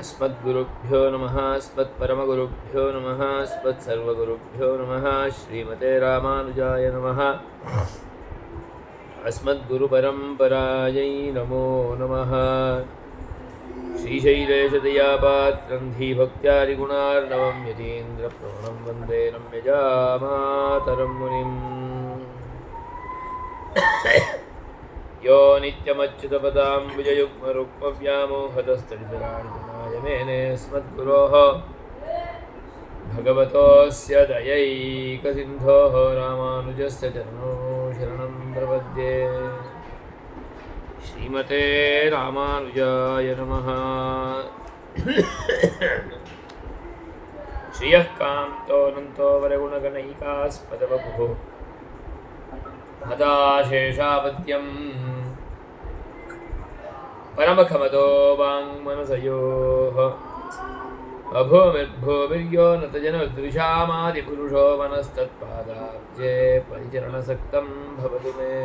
अस्मद्गुरुभ्यो नमः अस्मत्परमगुरुभ्यो नमः अस्मत्सर्वगुरुभ्यो नमः श्रीमते रामानुजाय नमः अस्मद्गुरुपरम्परायै नमो नमः श्रीशैलेशदयापात्रं धीभक्त्यादिगुणार्णवं यतीन्द्रप्रवणं वन्दे रम्यजामातरं मुनिम् यो नित्यमच्युतपदाम्बुजयुग्मरुक्मव्यामोहतस्तडितराणिजनाय मेने अस्मद्गुरोः भगवतोऽस्य दयैकसिन्धोः रामानुजस्य चरणो शरणं प्रपद्ये श्रीमते रामानुजाय नमः श्रियः कान्तो वरगुणगणैकास्पदवपुः हताशेषापत्यं परमखमतो वाङ्मनसयोः अभूमिर्भूमिर्यो नतजनदृशामादिपुरुषो मनस्तत्पादाब्जे परिचरणसक्तं भवतु मे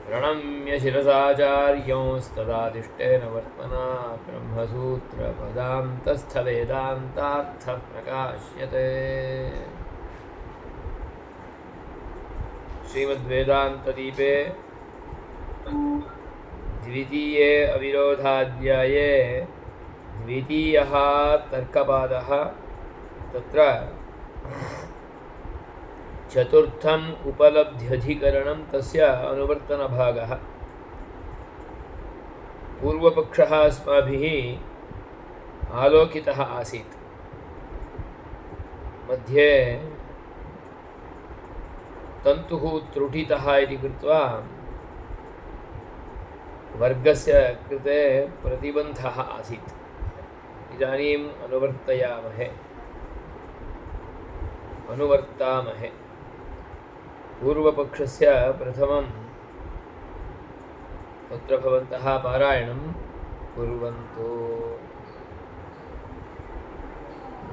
प्रणम्य शिरसाचार्योंस्तदादिष्टेन वर्त्मना ब्रह्मसूत्रपदान्तस्थवेदान्तार्थप्रकाश्यते श्रीमद्वेदान्तदीपे द्वितीये अविरोधाध्याये द्वितीयः तर्कपादः तत्र चतुर्थम् उपलब्ध्यधिकरणं तस्य अनुवर्तनभागः पूर्वपक्षः अस्माभिः आलोकितः आसीत् मध्ये तन्तुः त्रुटितः इति कृत्वा वर्गस्य कृते प्रतिबन्धः आसीत् इदानीम् अनुवर्तामहे पूर्वपक्षस्य प्रथमं तत्र भवन्तः पारायणं कुर्वन्तु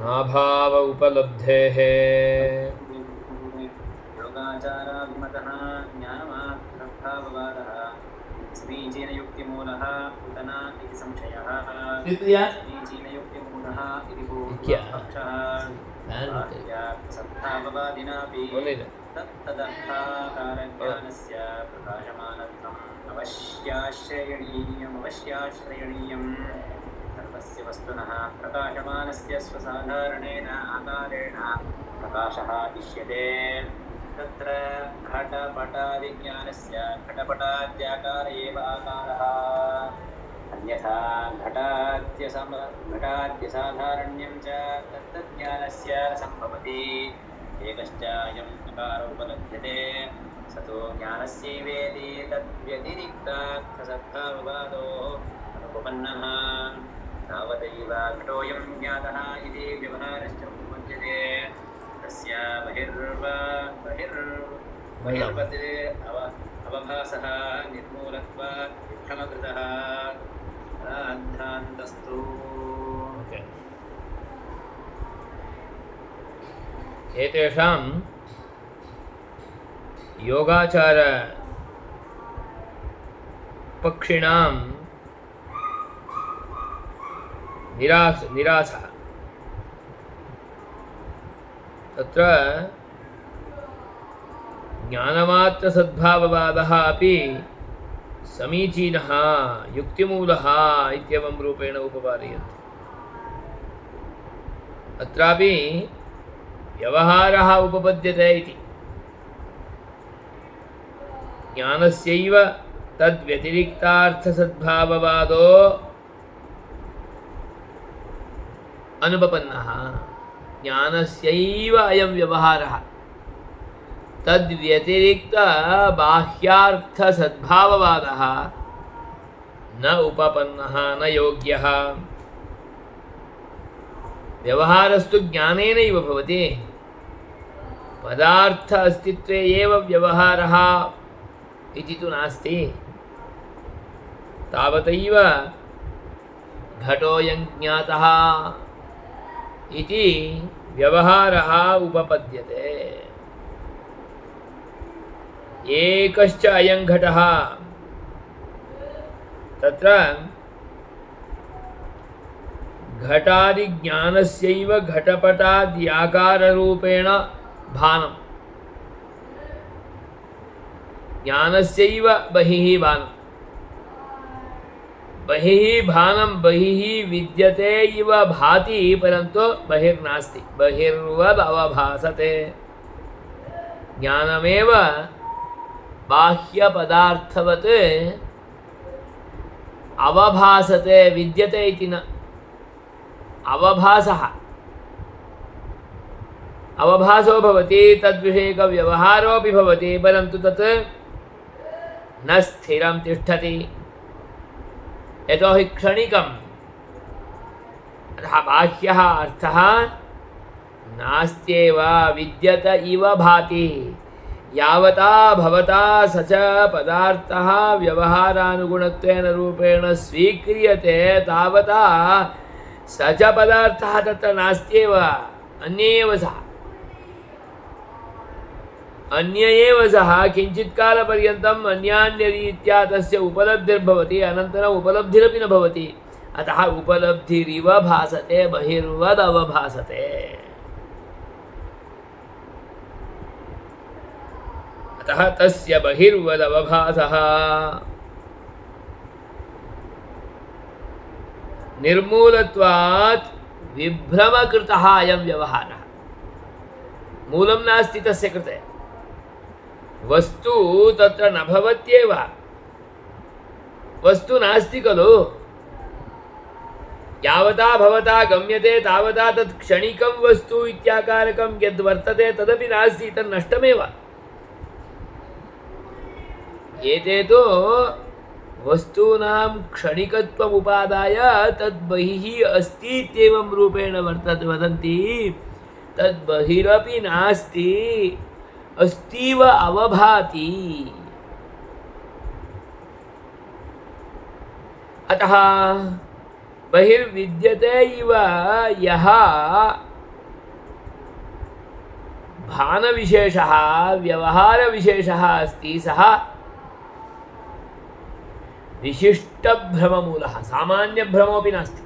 नाभाव उपलब्धेः योगाचाराभिमतः ज्ञानमात्रभाववादः समीचीनयुक्तिमूलः उतना इति संशयः समीचीनयुक्तिमूलः इति पूर्वपक्षः सत्तापवादिनापि तत्तदर्थाकारज्ञानस्य प्रकाशमानत्वम् अवश्याश्रयणीयम् सर्वस्य वस्तुनः प्रकाशमानस्य स्वसाधारणेन आकारेण प्रकाशः इष्यते तत्र घटपटादिज्ञानस्य घटपटाद्याकार एव आकारः अन्यथा घटाद्यसाधारण्यं च तत्तज्ज्ञानस्य सम्भवति एकश्च अयम् आकार उपलभ्यते स तु ज्ञानस्यैवेति तद्व्यतिरिक्तार्थसद्भाववादो अनुपपन्नः तावदैव घटोऽयं ज्ञातः इति व्यवहारश्च उपपद्यते तस्य बहिर्वत् अवभासः निर्मूलत्वात् विभ्रमकृतः अध्यान्तस्तु एतेषां योगाचार पक्षिणां निरासः तत्र ज्ञानमात्रसद्भाववादः अपि समीचीनः युक्तिमूलः इत्येवं रूपेण उपपादयन्ति अत्रापि व्यवहारः उपपद्यते इति ज्ञानस्यैव तद्व्यतिरिक्तार्थसद्भाववादो अनुपपन्नः ज्ञानस्यैव अयं व्यवहारः तद्व्यतिरिक्त बाह्यार्थसद्भाववादः न उपपन्नः न योग्यः व्यवहारस्तु ज्ञानेनैव भवति पदार्थ अस्तित्वे एव व्यवहारः इति तु नास्ति तावतैव घटोऽयं ज्ञातः इति व्यवहारः उपपद्यते एकश्च अयं घटः तत्र घटादिज्ञानस्यैव घटपटाद्याकाररूपेण भानं ज्ञानस्यैव बहिः भानं बहिः भानं बहिः विद्यते इव भाति परन्तु बहिर्नास्ति बहिर्वद् अवभासते ज्ञानमेव बाह्यपदार्थवत् अवभासते विद्यते इति न अवभासः अवभासो भवति तद्विषयकव्यवहारोऽपि भवति परन्तु तत् न स्थिरं तिष्ठति यतो हि क्षणिकम् अतः बाह्यः अर्थः नास्त्येव विद्यत इव भाति यावता भवता स च पदार्थः व्यवहारानुगुणत्वेन रूपेण स्वीक्रियते तावता स च पदार्थः तत्र नास्त्येव अन्य एव सः किञ्चित्कालपर्यन्तम् अन्यान्यरीत्या तस्य उपलब्धिर्भवति अनन्तरम् उपलब्धिरपि न भवति अतः उपलब्धिरिव भासते बहिर्वदवभासते अतः तस्य बहिर्वदवभासः निर्मूलत्वात् विभ्रमकृतः अयं व्यवहारः मूलं नास्ति तस्य कृते वस्तु तत्र न भवत्येव वस्तु नास्ति खलु यावता भवता गम्यते तावता तत् क्षणिकं वस्तु इत्याकारकं यद्वर्तते तदपि नास्ति तन्नष्टमेव एते तु वस्तूनां क्षणिकत्वम् उपादाय तद् बहिः अस्ति इत्येवं रूपेण वदन्ति तद् बहिरपि नास्ति अस्तीव अवभाति अतः बहिर्विद्यते इव यः भानविशेषः व्यवहारविशेषः अस्ति सः विशिष्टभ्रममूलः सामान्यभ्रमोऽपि नास्ति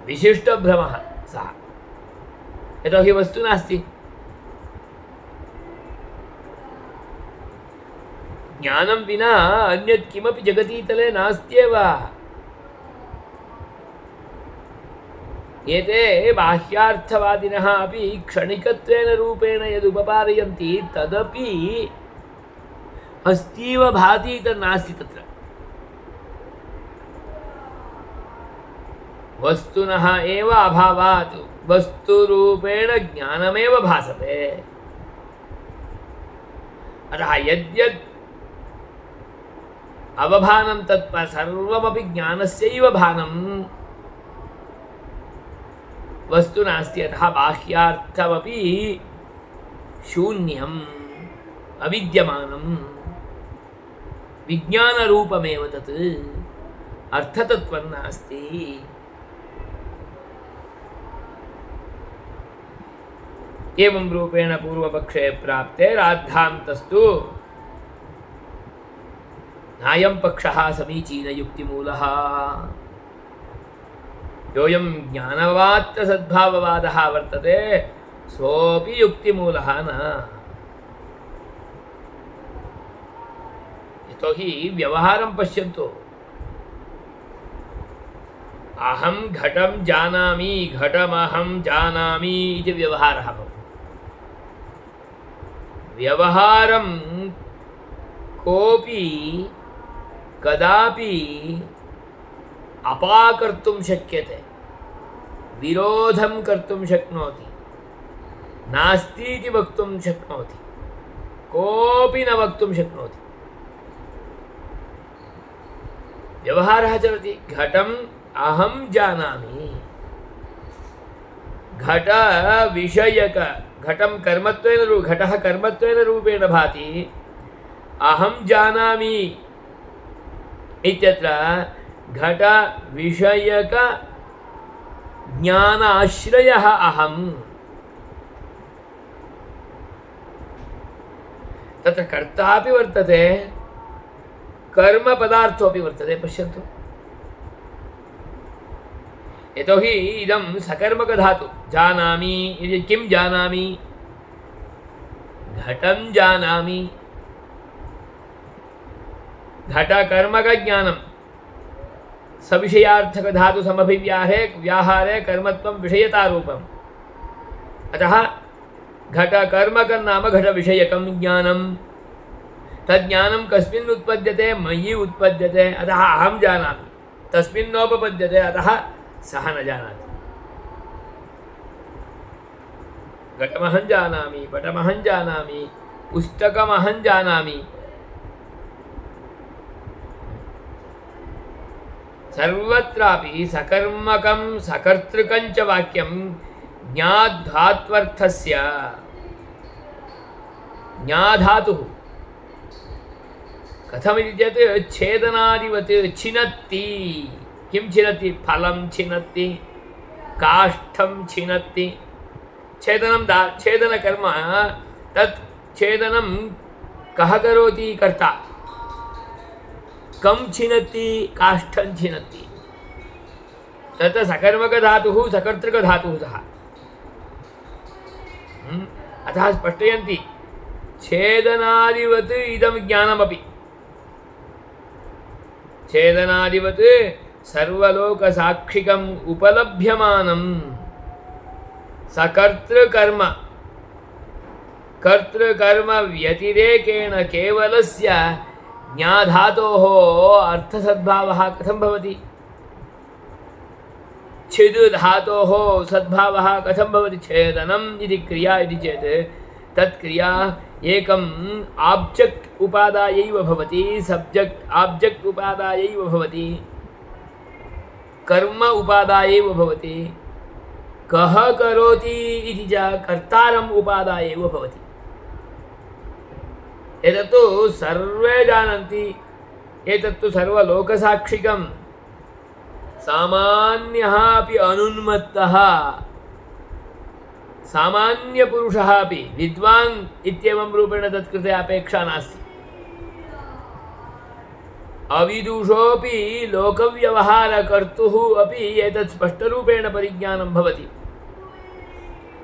विशिष्टभ्रमः सः यतो हि वस्तु नास्ति ज्ञानं विना अन्यत् किमपि जगतीतले नास्त्येव एते बाह्यार्थवादिनः अपि क्षणिकत्वेन रूपेण यदुपपादयन्ति तदपि अस्तीव भाति तन्नास्ति तत्र वस्तुनः एव अभावात् वस्तुरूपेण ज्ञानमेव भासते अतः यद्यद् अवभानं तत् सर्वमपि ज्ञानस्यैव भानं वस्तु नास्ति अतः बाह्यार्थमपि शून्यम् अविद्यमानम् विज्ञानरूपमेव तत् अर्थतत्त्वं नास्ति एवं रूपेण पूर्वपक्षे प्राप्ते राद्धान्तस्तु नायं पक्षः समीचीनयुक्तिमूलः योऽयं ज्ञानवात्तसद्भाववादः वर्तते सोऽपि युक्तिमूलः न यतो हि व्यवहारं पश्यन्तु अहं घटं जानामि घटमहं जानामि इति व्यवहारः भवति व्यवहारं कोऽपि कदापि अपाकर्तुं शक्यते विरोधं कर्तुं शक्नोति नास्ति इति वक्तुं शक्नोति कोऽपि न वक्तुं शक्नोति व्यवहारः चलति घटम् अहं जानामि घट विषयक घटं कर्मत्वेन घटः कर्मत्वेन रूपेण भाति अहं जानामि इत्यत्र घट विषयक ज्ञानाश्रयः अहम् तत्र कर्तापि वर्तते कर्मपदार्थोऽपि वर्तते पश्यन्तु यतोहि इदं सकर्मकधातु जानामि इति किं जानामि घटं जानामि घटकर्मकज्ञानं सविषयार्थकधातु समभिव्याहे व्याहारे कर्मत्वं विषयतारूपम् अतः घटकर्मकं नाम घटविषयकं ज्ञानं तज्ज्ञानं कस्मिन् उत्पद्यते मयि उत्पद्यते अतः अहं जानामि तस्मिन् नोपपद्यते अतः सः न जानाति घटमहं जानामि पटमहं जानामि पुस्तकमहं जानामि सर्वत्रापि सकर्मकं सकर्तृकं च वाक्यं ज्ञाधात्वर्थस्य ज्ञाधातुः कथमिति चेत् छेदनादिवत् छिनत्ति किं छिनत्ति फलं छिनत्ति काष्ठं छिनत्ति छेदनं छेदनकर्म तत् छेदनं कः करोति कर्ता कं छिनत्ति काष्ठं छिनत्ति तत्र सकर्मकधातुः सकर्तृकधातुः सः अतः स्पष्टयन्ति छेदनादिवत् इदं ज्ञानमपि छेदनादिवत् सर्वलोकसाक्षिकम् उपलभ्यमानं सकर्तृकर्म कर्तृकर्म व्यतिरेकेण केवलस्य ज्ञाधातोः अर्थसद्भावः कथं भवति छिद् धातोः सद्भावः कथं भवति छेदनम् इति क्रिया इति चेत् तत्क्रिया एकम् आब्जेक्ट् उपादायैव भवति सब्जेक्ट् आब्जेक्ट् उपादायैव भवति कर्म उपादायैव भवति कः करोति इति च कर्तारम् उपादायैव भवति एतत्तु सर्वे जानन्ति एतत्तु सर्वलोकसाक्षिकं सामान्यः अपि अनुन्मत्तः सामान्यपुरुषः अपि विद्वान् इत्येवं रूपेण तत्कृते अपेक्षा नास्ति अविदुषोऽपि लोकव्यवहारकर्तुः अपि एतत् स्पष्टरूपेण परिज्ञानं भवति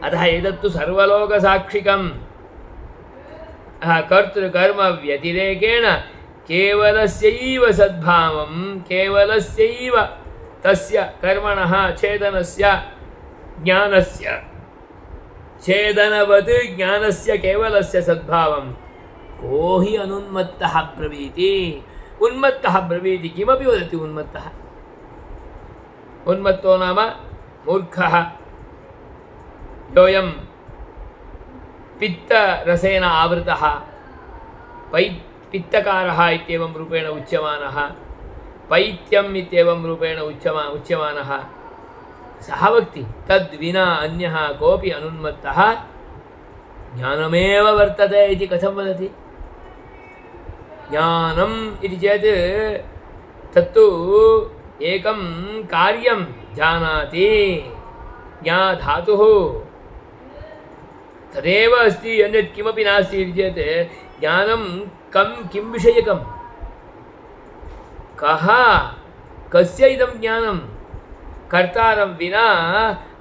अतः एतत्तु सर्वलोकसाक्षिकं कर्तृकर्म व्यतिरेकेण केवलस्यैव सद्भावं केवलस्यैव तस्य कर्मणः छेदनस्य ज्ञानस्य छेदनवत् ज्ञानस्य केवलस्य सद्भावं को हि अनुन्मत्तः ब्रवीति उन्मत्तः ब्रवीति किमपि वदति उन्मत्तः उन्मत्तो नाम मूर्खः योऽयं पित्तरसेन आवृतः पित्तकारः इत्येवं रूपेण उच्यमानः पैत्यम् इत्येवं रूपेण उच्यमानः सः वक्ति तद्विना अन्यः कोऽपि अनुन्मत्तः ज्ञानमेव वर्तते इति कथं वदति ज्ञानम् इति चेत् तत्तु एकं कार्यं जानाति ज्ञाधातुः तदेव अस्ति अन्यत् किमपि नास्ति इति चेत् ज्ञानं किं विषयकं कः कस्य इदं ज्ञानं कर्तारं विना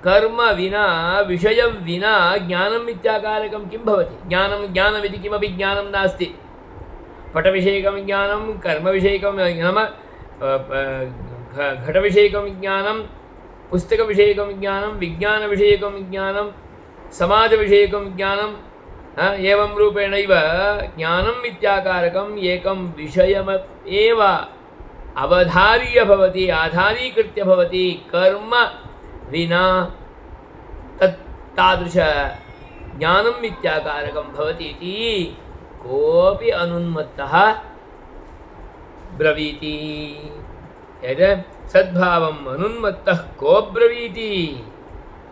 कर्म विना विषयं विना ज्ञानम् इत्याकारकं किं भवति ज्ञानमिति किमपि ज्ञानं नास्ति पटविषयकं ज्ञानं कर्मविषयकं नाम घटविषयकं ज्ञानं पुस्तकविषयकं ज्ञानं विज्ञानविषयकं ज्ञानं समाजविषयकं ज्ञानं एवं रूपेणैव ज्ञानम् इत्याकारकम् एकं विषयमेव अवधार्य भवति आधारीकृत्य भवति कर्म विना तादृश ज्ञानम् इत्याकारकं भवति इति कोऽपि अनुन्मत्तः ब्रवीति यत् सद्भावम् अनुन्मत्तः को ब्रवीति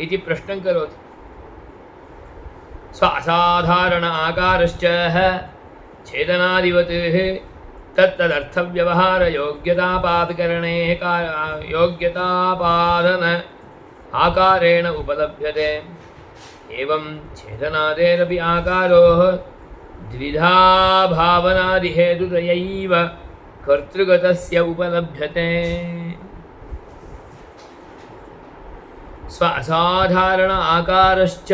इति प्रश्नं करोति स्व असाधारण आकारश्च छेदनादिवत् तत्तदर्थव्यवहारयोग्यतापादकरणे योग्यतापादन आकारेण उपलभ्यते एवं छेदनादेरपि आकारो द्विधा भावनादिहेतुतयैव कर्तृगतस्य उपलभ्यते स्व असाधारण आकारश्च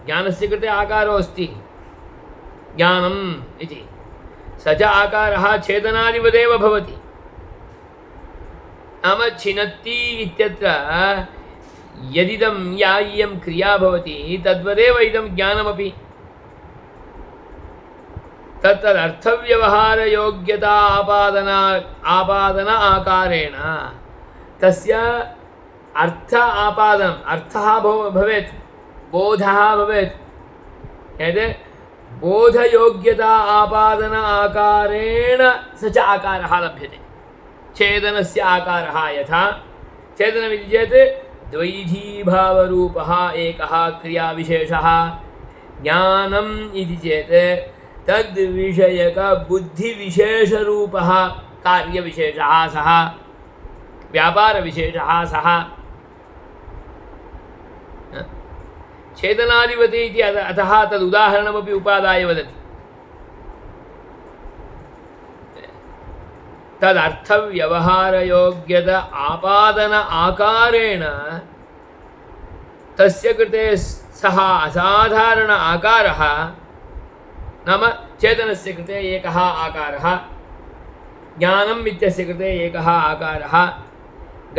ज्ञानस्य कृते आकारो अस्ति ज्ञानम् इति स च आकारः छेदनादिवदेव भवति नाम छिनत्ति इत्यत्र यदिदं या इयं क्रिया भवति तद्वदेव इदं ज्ञानमपि तत्तदर्थव्यवहारयोग्यता आपादन आकारेण तस्य अर्थ आपादनम् अर्थः भवेत् बोधः भवेत् यद् बोधयोग्यता आपादन आकारेण स च आकारः लभ्यते छेदनस्य आकारः यथा छेदनमिति चेत् द्वैधीभावरूपः एकः क्रियाविशेषः ज्ञानम् इति चेत् तद्विषयकबुद्धिविशेषरूपः कार्यविशेषः सः व्यापारविशेषः सः छेदनादिवति इति अतः तदुदाहरणमपि उपादाय वदति तदर्थव्यवहारयोग्यत आपादन आकारेण तस्य कृते सः असाधारण आकारः नाम चेतनस्य कृते एकः आकारः ज्ञानम् इत्यस्य कृते एकः आकारः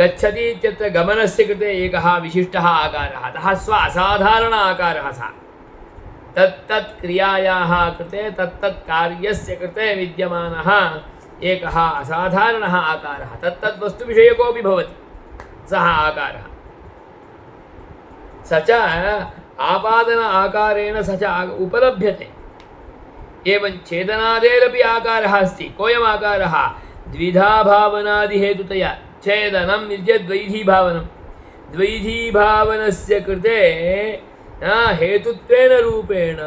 गच्छति इत्यत्र गमनस्य कृते एकः विशिष्टः आकारः अतः स्व असाधारण आकारः सः तत्तत् क्रियायाः कृते तत्तत् कार्यस्य कृते विद्यमानः एकः असाधारणः आकारः तत्तत् वस्तुविषयकोऽपि भवति सः आकारः स च आपादन आकारेण स च उपलभ्यते एवं छेदनादेरपि आकारः अस्ति कोऽयम् आकारः द्विधा भावनादिहेतुतया छेदनम् इति चेत् द्वैधीभावनं द्वैधीभावनस्य कृते हेतुत्वेन रूपेण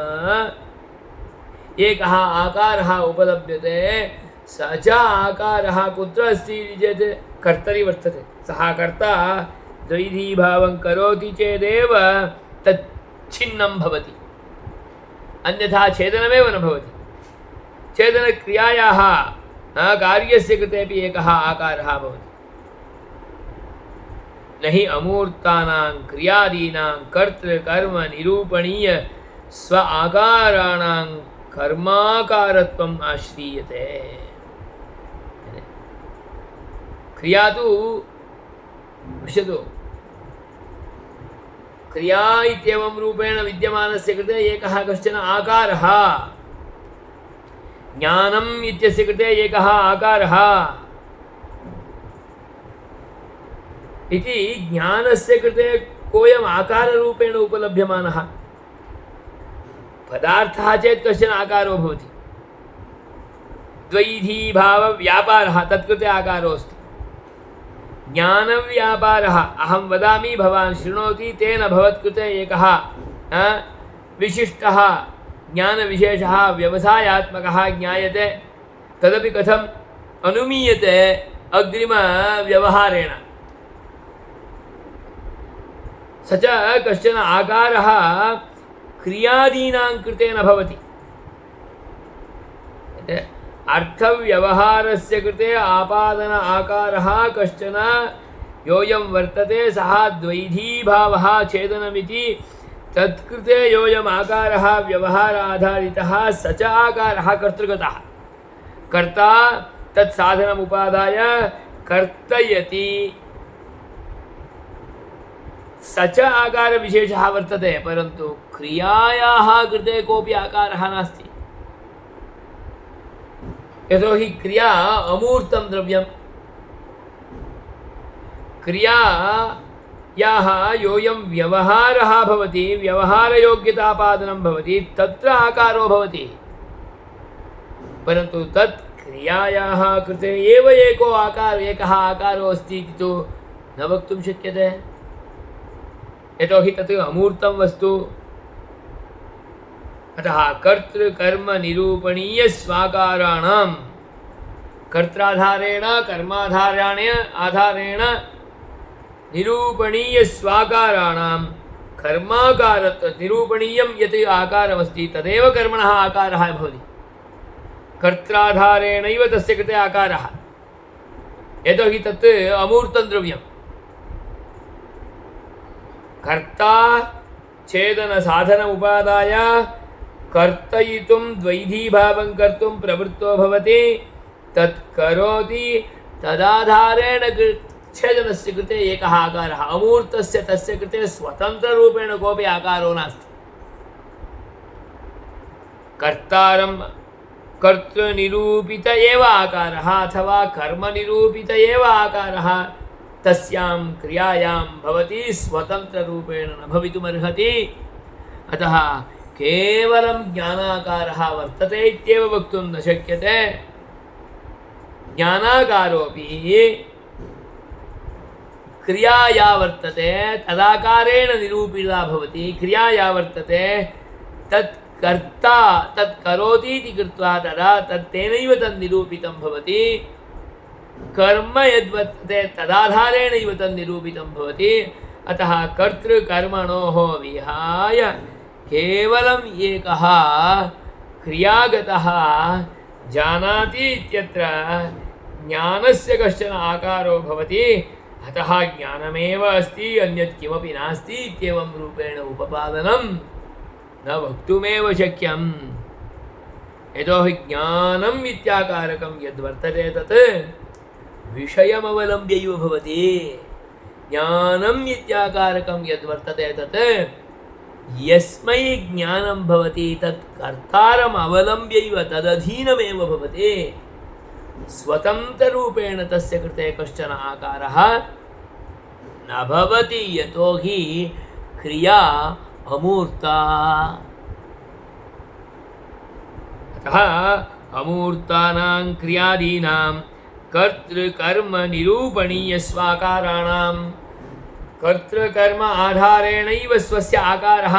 एकः आकारः उपलभ्यते स च आकारः कुत्र अस्ति इति चेत् कर्तरि वर्तते सः कर्ता द्वैधीभावं करोति चेदेव तच्छिन्नं भवति अन्यथा छेदनमेव न भवति छेदनक्रियायाः कार्यस्य कृतेपि एकः आकारः भवति न हि अमूर्तानां क्रियादीनां कर्तृकर्म निरूपणीय स्व आकाराणां कर्माकारत्वम् आश्रीयते क्रिया तु पश्यतु क्रिया इत्येवं रूपेण विद्यमानस्य कृते एकः कश्चन आकारः ज्ञानम् इत्यस्य कृते एकः आकारः इति ज्ञानस्य कृते कोऽयम् आकाररूपेण उपलभ्यमानः पदार्थः चेत् कश्चन आकारो भवति द्वैधीभावव्यापारः तत्कृते आकारो अस्ति ज्ञानव्यापारः अहं वदामि भवान् शृणोति तेन भवत्कृते एकः विशिष्टः ज्ञानविशेषः व्यवसायात्मकः ज्ञायते तदपि कथम् अनुमीयते अग्रिमव्यवहारेण स च कश्चन आकारः क्रियादीनां कृते न भवति अर्थव्यवहारस्य कृते आपादन आकारः कश्चन योऽयं वर्तते सः द्वैधीभावः छेदनमिति तत्कृते योऽयम् आकारः व्यवहाराधारितः स च आकारः कर्तृगतः कर्ता तत्साधनमुपादाय कर्तयति स च आकारविशेषः वर्तते परन्तु क्रियायाः कृते कोऽपि आकारः नास्ति यतोहि क्रिया अमूर्तं द्रव्यं क्रियायाः योऽयं व्यवहारः भवति व्यवहारयोग्यतापादनं भवति तत्र आकारो भवति परन्तु तत् क्रियायाः कृते एव एकः आकारो अस्ति इति तु न वक्तुं शक्यते यतोहि तत् अमूर्तं वस्तु अतः कर्तृकर्मनिरूपणीय स्वाकाराणां कर्त्राधारेण कर्माधारेण निरूपणीय स्वाकाराणां कर्माकारत्व निरूपणीयं यत् आकारमस्ति तदेव कर्मणः आकारः भवति कर्त्राधारेणैव तस्य कृते आकारः यतोहि तत् अमूर्तं द्रव्यं कर्ता छेदन साधन उपादाय कर्तयितुं द्वैधीभावं कर्तुं प्रवृत्तो भवति तत् करोति तदाधारेण छेदनस्य कृते एकः आकारः अमूर्तस्य तस्य कृते स्वतन्त्ररूपेण कोऽपि आकारो नास्ति कर्तारं कर्तृनिरूपित एव आकारः अथवा कर्मनिरूपित एव आकारः तस्यां क्रियायां भवति स्वतन्त्ररूपेण न भवितुमर्हति अतः केवलं ज्ञानाकारः वर्तते इत्येव वक्तुं न शक्यते ज्ञानाकारोऽपि क्रिया या वर्तते तदाकारेण निरूपिता भवति क्रिया या वर्तते तत् कर्ता तत् करोति इति कृत्वा तदा तत्तेनैव तन्निरूपितं भवति कर्म यद्वर्तते तदाधारेणैव तन्निरूपितं भवति अतः कर्तृकर्मणोः विहाय केवलम् एकः क्रियागतः जानाति इत्यत्र ज्ञानस्य कश्चन आकारो भवति अतः ज्ञानमेव अस्ति अन्यत् किमपि नास्ति इत्येवं रूपेण उपपादनं न वक्तुमेव शक्यम् यतोहि ज्ञानम् इत्याकारकं यद्वर्तते तत् विषयमवलम्ब्यैव भवति ज्ञानम् इत्याकारकं यद्वर्तते तत् यस्मै ज्ञानं भवति तत् कर्तारम् अवलम्ब्यैव तदधीनमेव भवति स्वतन्त्ररूपेण तस्य कृते कश्चन आकारः न भवति यतोहि क्रिया अमूर्ता अतः अमूर्तानां क्रियादीनां कर्तृकर्मनिरूपणीयस्वाकाराणां कर्तृकर्म आधारेणैव स्वस्य आकारः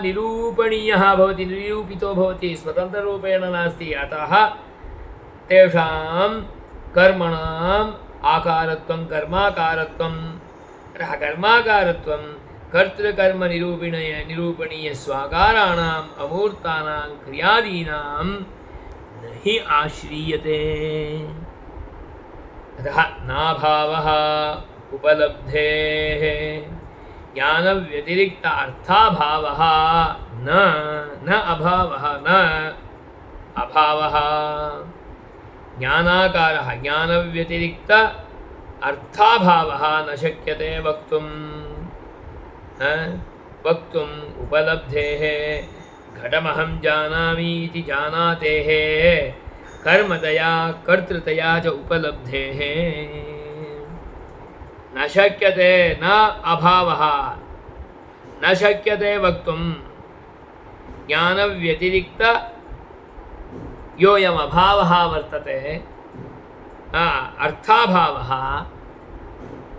निरूपणीयः भवति निरूपितो भवति स्वतन्त्ररूपेण नास्ति अतः तेषां कर्मणाम् आकारत्वं कर्माकारत्वं अतः कर्माकारत्वं कर्तृकर्मनिरूपणीयस्वाकाराणाम् अमूर्तानां क्रियादीनां न हि आश्रीयते अतः नाभावः उपलब्धेः ज्ञानव्यतिरिक्त अर्थाभावः न अभावः न अभावः ज्ञानाकारः ज्ञानव्यतिरिक्त अर्थाभावः न शक्यते वक्तुम् उपलब्धेः घटमहं जानामि इति जानातेः कर्मतया कर्तृतया च उपलब्धेः न शक्यते न अभावः न शक्यते वक्तुं ज्ञानव्यतिरिक्त योऽयम् अभावः वर्तते अर्थाभावः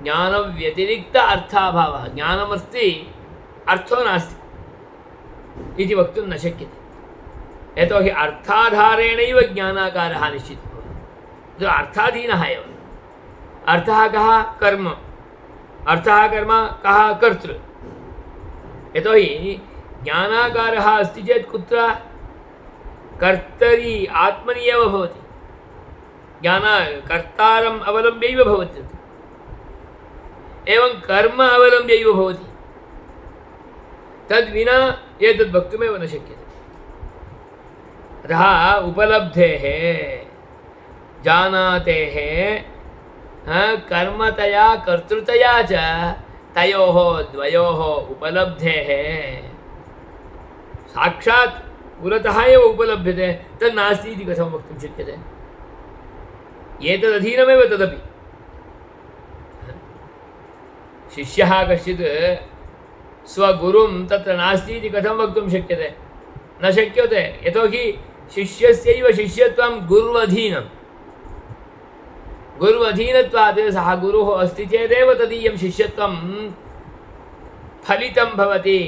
ज्ञानव्यतिरिक्त अर्थाभावः ज्ञानमस्ति अर्थो नास्ति इति वक्तुं न शक्यते यतोहि अर्थाधारेणैव ज्ञानाकारः निश्चितः भवति अर्थाधीनः एव अर्थः कः कर्म अर्थः कर्म कः कर्तृ यतोहि ज्ञानाकारः अस्ति चेत् कुत्र कर्तरि आत्मनि एव भवति ज्ञान कर्तारम् अवलम्ब्यैव भवति एवं कर्म अवलम्ब्यैव भवति तद्विना एतद् वक्तुमेव न शक्यते अतः उपलब्धेः जानातेः कर्मतया कर्तृतया च तयोः द्वयोः उपलब्धेः साक्षात् पुरतः एव उपलभ्यते तन्नास्ति इति कथं वक्तुं शक्यते एतदधीनमेव तदपि शिष्यः कश्चित् स्वगुरुं तत्र नास्ति इति कथं वक्तुं शक्यते न शक्यते यतोहि शिष्यस्यैव शिष्यत्वं गुर्वधीनं गुर्वधीनत्वात् सः गुरुः अस्ति चेदेव तदीयं शिष्यत्वं फलितं भवति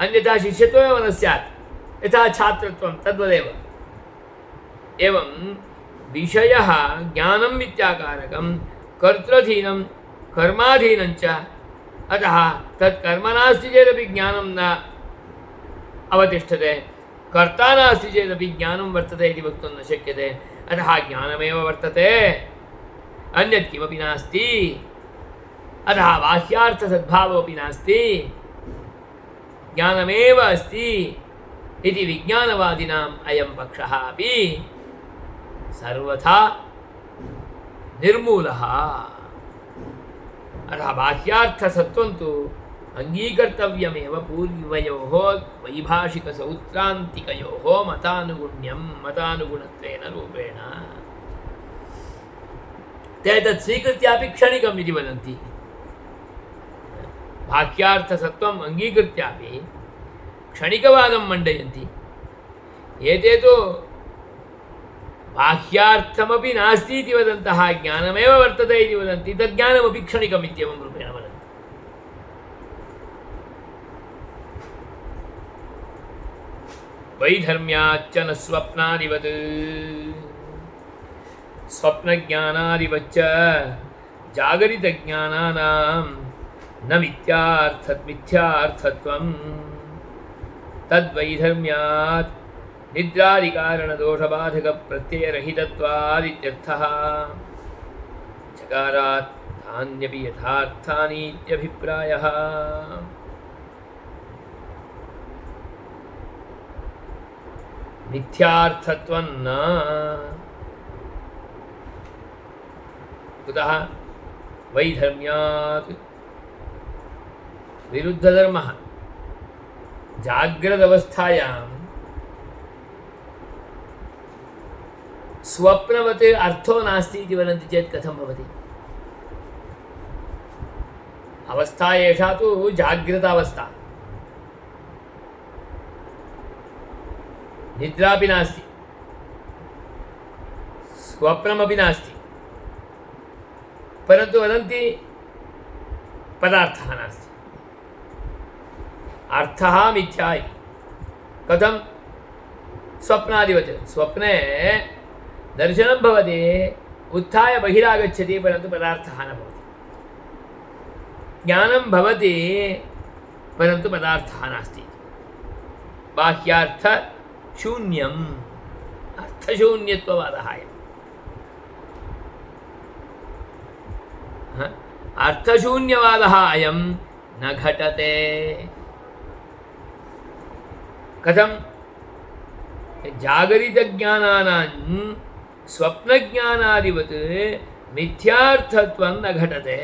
अन्यथा शिष्यत्वमेव न स्यात् यथा छात्रत्वं तद्वदेव एवं विषयः ज्ञानम् इत्याकारकं कर्तृधीनं कर्माधीनं च अतः तत् कर्म नास्ति चेदपि ज्ञानं न अवतिष्ठते कर्ता नास्ति चेदपि ज्ञानं वर्तते इति वक्तुं न शक्यते अतः ज्ञानमेव वर्तते अन्यत् किमपि नास्ति अतः बाह्यार्थसद्भावोऽपि नास्ति, ज्ञानमेव अस्ति इति विज्ञानवादिनाम् अयं पक्षः अपि सर्वथा निर्मूलः। अतः बाह्यार्थसत्त्वं तु अंगीकर्तव्यमेव पूर्वयोः वैभाषिकसौत्रान्तिकयोः मतानुगुणत्वेन रूपेण। ते तत् स्वीकृत्यापि क्षणिकम् इति वदन्ति। बाह्यार्थसत्त्वम् अंगीकृत्यापि क्षणिकवादं मण्डयन्ति। एते तु बाह्यार्थमपि नास्ति इति वदन्तः ज्ञानमेव वर्तते इति वदन्ति, तज्ज्ञानमपि क्षणिकम् इत्येवं रूपेण वदन्ति। वैधर्म्याच्च न स्वप्नादिवत् स्वप्नज्ञानादिवच्च जागरितज्ञानानां न मिथ्यार्थत्वं तद्वैधर्म्यात् निद्रादिकारणदोषबाधकप्रत्ययरहितत्वादित्यर्थः। चकारात् तान्यपि यथार्थानि इत्यभिप्रायः। मिथ्यार्थत्वं न कुतः वैधर्म्यात् विरुद्धधर्मः जाग्रदवस्थायां स्वप्नवत् अर्थो नास्ति इति वदन्ति चेत् कथं भवति? अवस्था एषा तु जाग्रतावस्था, निद्रापि नास्ति, स्वप्नमपि नास्ति, परन्तु वदन्ति पदार्थः नास्ति, अर्थः मिथ्या इति। कथं? स्वप्नादिवत् स्वप्ने दर्शनं भवति, उत्थाय बहिरागच्छति, परन्तु पदार्थः न भवति। ज्ञानं भवति, परन्तु पदार्थः नास्ति। बाह्यार्थशून्यम्, अर्थशून्यत्ववादः अयम्। अर्थशून्यवादः अयं न घटते। कथं? जागरितज्ञानानां स्वप्नज्ञानादिवत् मिथ्यार्थत्वं न घटते।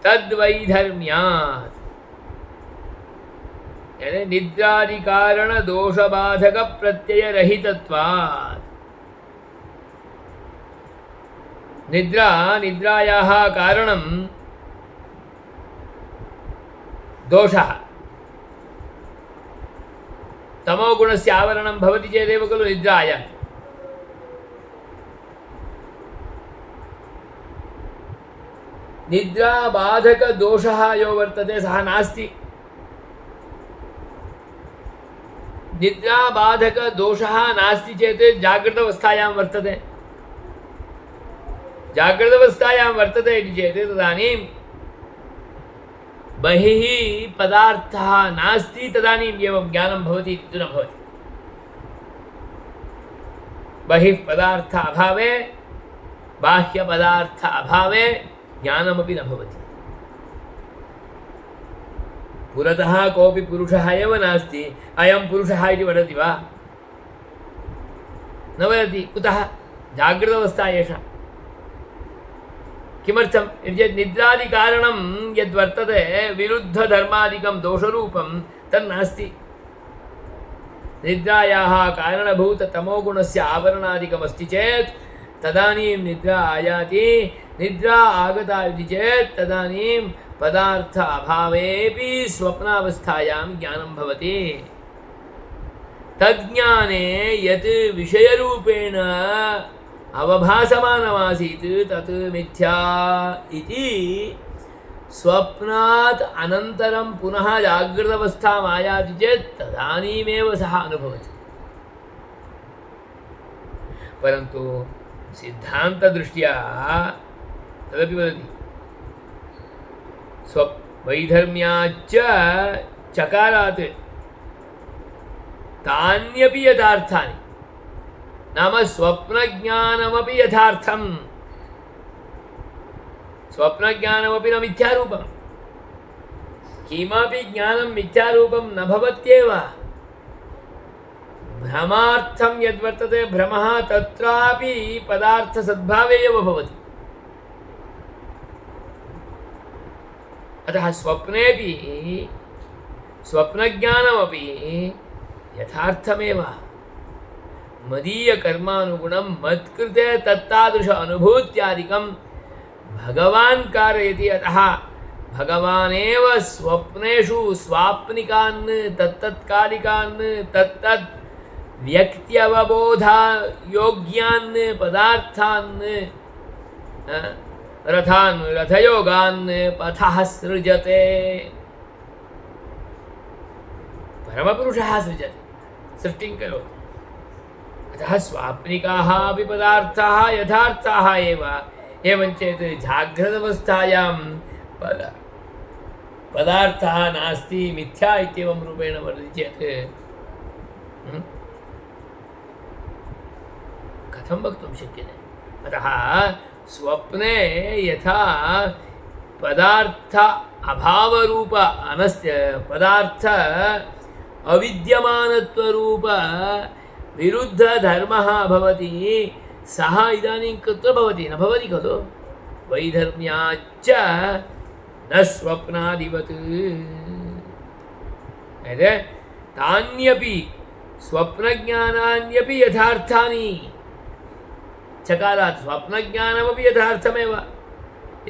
तद्वैधर्म्यात् यानी निद्रादिकारणदोषबाधकप्रत्ययरहितत्वात्। निद्रायाः कारणं दोषः, तमोगुणस्य आवरणं भवति चेदेव खलु निद्रा आयाति। निद्राबाधकदोषः यो वर्तते सः नास्ति। निद्राबाधकदोषः नास्ति चेत् जागृतावस्थायां वर्तते। जागृतावस्थायां वर्तते इति चेत् तदानीं बहिः पदार्थः नास्ति, तदानीम् एवं ज्ञानं भवति इति न भवति। बहिः पदार्थ अभावे, बाह्यपदार्थ अभावे ज्ञानमपि न भवति। पुरतः कोऽपि पुरुषः एव नास्ति, अयं पुरुषः इति वदति वा? न वदति। कुतः? जागृतावस्था एषा। किमर्थम् इति चेत् निद्रादिकारणं यद्वर्तते विरुद्धधर्मादिकं दोषरूपं तन्नास्ति। निद्रायाः कारणभूततमोगुणस्य आवरणादिकमस्ति चेत् तदानीं निद्रा आयाति। निद्रा आगता इति चेत् तदानीं पदार्थ अभावेपि स्वप्नावस्थायां ज्ञानं भवति। तज्ज्ञाने यत् विषयरूपेण अवभासमानमासीत् तत् मिथ्या इति स्वप्नात् अनन्तरं पुनः जागृतावस्थाम् आयाति चेत् तदानीमेव सः अनुभवति। परन्तु सिद्धान्तदृष्ट्या तदपि वदति वैधर्म्याच्च चकारात् तान्यपि यथार्थानि, नाम स्वप्नज्ञानमपि यथार्थम् स्वप्नज्ञानमपि न मिथ्यारूपं किमपि ज्ञानं मिथ्यारूपं न भवत्येव भ्रमार्थं यद्वर्तते भ्रमः तत्रापि पदार्थसद्भावे एव भवति अतः स्वप्नेपि स्वप्नज्ञानमपि यथार्थमेव मदीयकर्मानुगुणं मत्कृते तत्तादृश अनुभूत्यादिकं भगवान् कारयति अतः भगवानेव स्वप्नेषु स्वाप्निकान् तत्तत्कालिकान् तत्तत् व्यक्त्यवबोधयोग्यान् पदार्थान् रथान् रथयोगान् पथः सृजते परमपुरुषः सृजति सृष्टिं करोति अतः स्वाप्निकाः अपि पदार्थाः यथार्थाः एव एवञ्चेत् जाग्रदवस्थायां पदार्थः नास्ति मिथ्या इत्येवं रूपेण वदति चेत् कथं वक्तुं शक्यते अतः स्वप्ने यथा पदार्थ अभावरूप अनस्य पदार्थ अविद्यमानत्वरूप विरुद्धधर्मः भवति सः इदानीं कुत्र भवति न भवति खलु वैधर्म्याच्च न स्वप्नादिवत् तान्यपि स्वप्नज्ञानान्यपि यथार्थानि चकारात् स्वप्नज्ञानमपि यथार्थमेव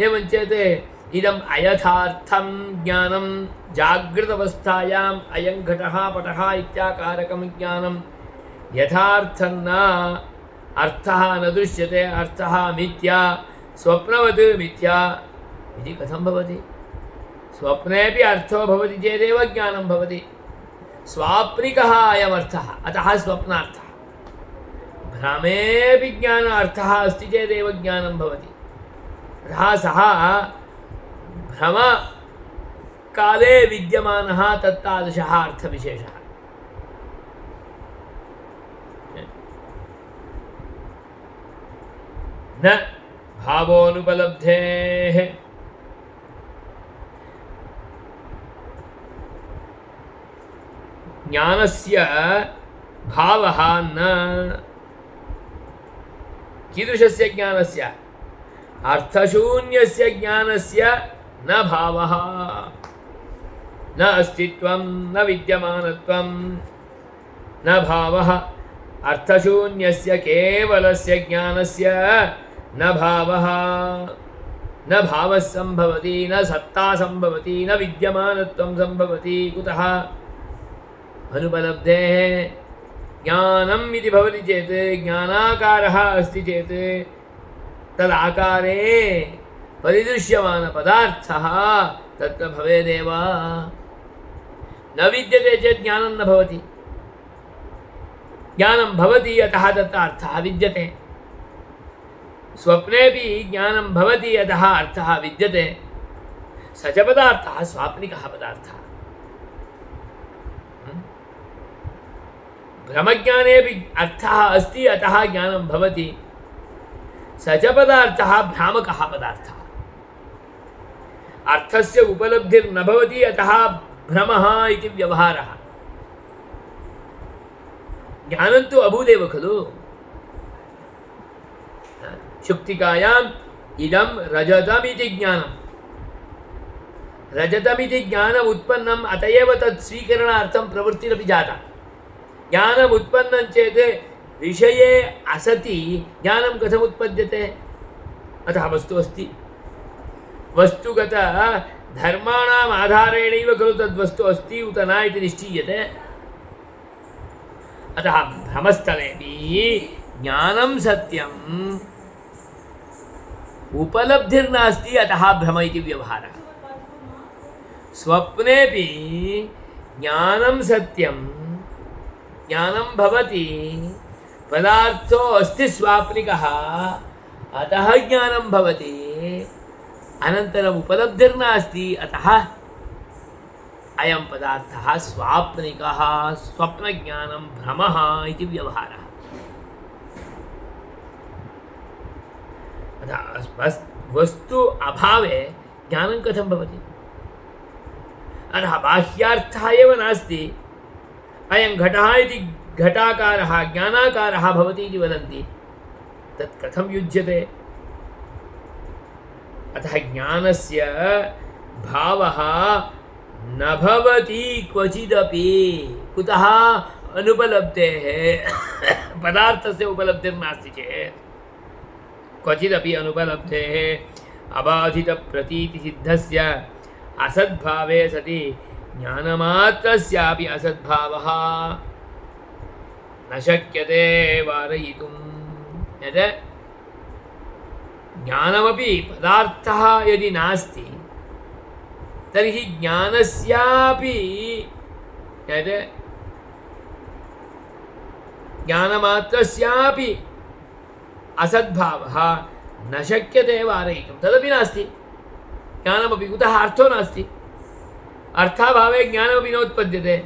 एवञ्चेत् इदम् अयथार्थं ज्ञानं जागृतवस्थायाम् अयं घटः पटः इत्याकारकं ज्ञानं यथार्थं न अर्थः न दृश्यते अर्थः मिथ्या स्वप्नवत् मिथ्या इति कथं भवति स्वप्नेपि अर्थो भवति चेदेव ज्ञानं भवति स्वाप्निकः अयमर्थः अतः स्वप्नार्थः भ्रमेऽपि ज्ञानार्थः अस्ति चेदेव ज्ञानं भवति अतः सः भ्रमकाले विद्यमानः तत्तादृशः अर्थविशेषः न भावोनुपलब्धेः ज्ञानस्य भावः न कीदृशस्य ज्ञानस्य अर्थशून्यस्य ज्ञानस्य न भावः न अस्तित्वं न विद्यमानत्वं न भावः अर्थशून्यस्य केवलस्य ज्ञानस्य न भावः न भावः सम्भवति न सत्ता सम्भवति न विद्यमानत्वं सम्भवति कुतः अनुपलब्धेः ज्ञानम् इति भवति चेत् ज्ञानाकारः अस्ति चेत् तदाकारे परिदृश्यमानपदार्थः तत्र भवेदेव न विद्यते चेत् ज्ञानं न भवति ज्ञानं भवति अतः तत्र अर्थः विद्यते स्वप्नेपि ज्ञानं भवति अतः अर्थः विद्यते स च पदार्थः स्वाप्निकः पदार्थः भ्रमज्ञानेऽपि अर्थः अस्ति अतः ज्ञानं भवति स च पदार्थः भ्रामकः पदार्थः अर्थस्य उपलब्धिर्न भवति अतः भ्रमः इति व्यवहारः ज्ञानं तु अभूदेव खलु शुक्तिकायाम् इदं रजतमिति ज्ञानं रजतमिति ज्ञानम् उत्पन्नम् अत एव तत् स्वीकरणार्थं प्रवृत्तिरपि जाता ज्ञानम् उत्पन्नं चेत् विषये असति ज्ञानं कथम् उत्पद्यते अतः वस्तु अस्ति वस्तुगत धर्माणाम् आधारेणैव खलु तद्वस्तु अस्ति उत न इति निश्चीयते अतः भ्रमस्थलेपि ज्ञानं सत्यम् उपलब्धिर्नास्ति अतः भ्रम इति व्यवहारः स्वप्नेपि ज्ञानं सत्यं ज्ञानं भवति पदार्थो अस्ति स्वाप्निकः अतः ज्ञानं भवति अनन्तरम् उपलब्धिर्नास्ति अतः अयं पदार्थः स्वाप्निकः स्वप्नज्ञानं भ्रमः इति व्यवहारः अतः वस्तु अभावे ज्ञानं कथं भवति? अतः बाह्यार्थः एव नास्ति। अयं घटः इति घटाकारः ज्ञानाकारः भवति इति वदन्ति, तत् कथं युज्यते? अतः ज्ञानस्य भावः न भवति क्वचिदपि। कुतः? अनुपलब्धेः पदार्थस्य उपलब्धिर्नास्ति चेत् क्वचिदपि अनुपलब्धेः अबाधितप्रतीतिसिद्धस्य असद्भावे सति ज्ञानमात्रस्यापि असद्भावः न शक्यते वारयितुं। यत् ज्ञानमपि पदार्थः यदि नास्ति तर्हि ज्ञानस्यापि यत् ज्ञानमात्रस्यापि असद्भावः न शक्यते वारयितुं। तदपि नास्ति ज्ञानमपि। कुतः? अर्थो नास्ति। अर्थाभावे ज्ञानमपि नोत्पद्यते।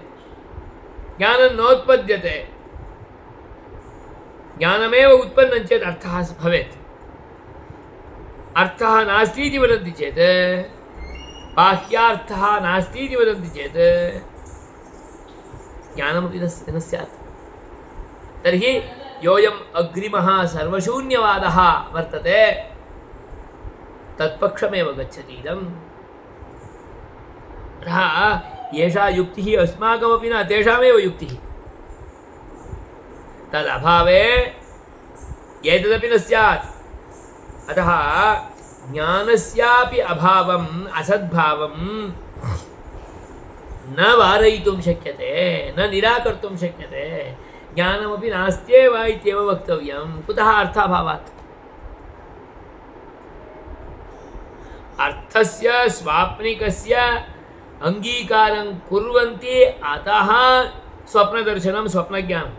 ज्ञानं नोत्पद्यते, ज्ञानमेव उत्पन्नं चेत् अर्थः भवेत्। अर्थः नास्ति इति वदन्ति चेत्, बाह्यार्थः नास्ति इति वदन्ति चेत् ज्ञानमपि न स्यात्। तर्हि योऽयम् अग्रिमः सर्वशून्यवादः वर्तते तत्पक्षमेव गच्छति इदम्। अतः एषा युक्तिः अस्माकमपि न, तेषामेव युक्तिः। तदभावे एतदपि न स्यात्। अतः ज्ञानस्यापि अभावम् असद्भावं न वारयितुं शक्यते, न निराकर्तुं शक्यते। ज्ञानमपि नास्त्येव इत्येव वक्तव्यं। कुतः? अर्थाभावात्। अर्थस्य स्वाप्निकस्य अङ्गीकारं कुर्वन्ति, अतः स्वप्नदर्शनं स्वप्नज्ञानम्।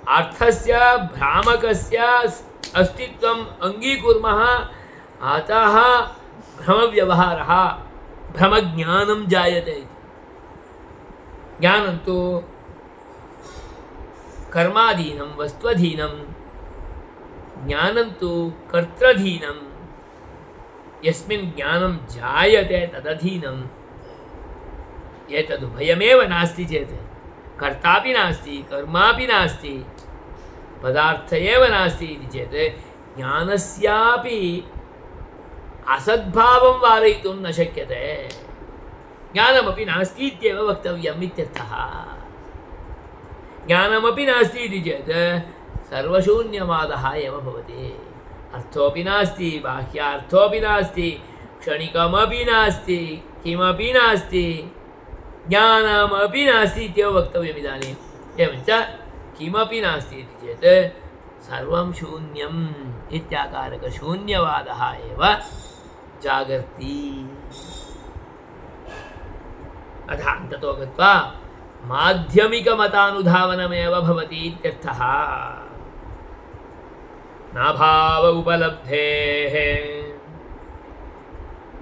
अर्थस्य भ्रामकस्य अस्तित्वम् अङ्गीकुर्मः, अतः भ्रमव्यवहारः भ्रमज्ञानं जायते। ज्ञानं तु कर्माधीनं वस्त्वधीनं, ज्ञानं तु कर्तृधीनं। यस्मिन् ज्ञानं जायते तदधीनम्। एतदुभयमेव नास्ति चेत्, कर्तापि नास्ति कर्मापि नास्ति, पदार्थ एव नास्ति इति चेत् ज्ञानस्यापि असद्भावं वारयितुं न शक्यते। ज्ञानमपि नास्ति इत्येव वक्तव्यम् इत्यर्थः। ज्ञानमपि नास्ति इति चेत् सर्वशून्यवादः एव भवति। अर्थोऽपि नास्ति, बाह्यार्थोऽपि नास्ति, क्षणिकमपि नास्ति, किमपि नास्ति, ज्ञानमपि नास्ति इत्येव वक्तव्यम् इदानीम्। एवञ्च किमपि नास्ति इति चेत् सर्वं शून्यम् इत्याकारकशून्यवादः एव जागर्ति। अतः अन्ततो गत्वा माध्यमिकमतानुधावनमेव भवति इत्यर्थः। नाभाव उपलब्धेः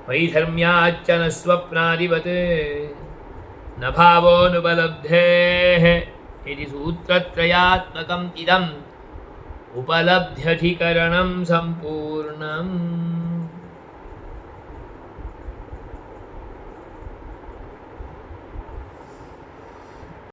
वैधर्म्याच्च न स्वप्नादिवत् न भावोऽनुपलब्धेः इति सूत्रत्रयात्मकम् इदम् उपलब्ध्यधिकरणं सम्पूर्णम्।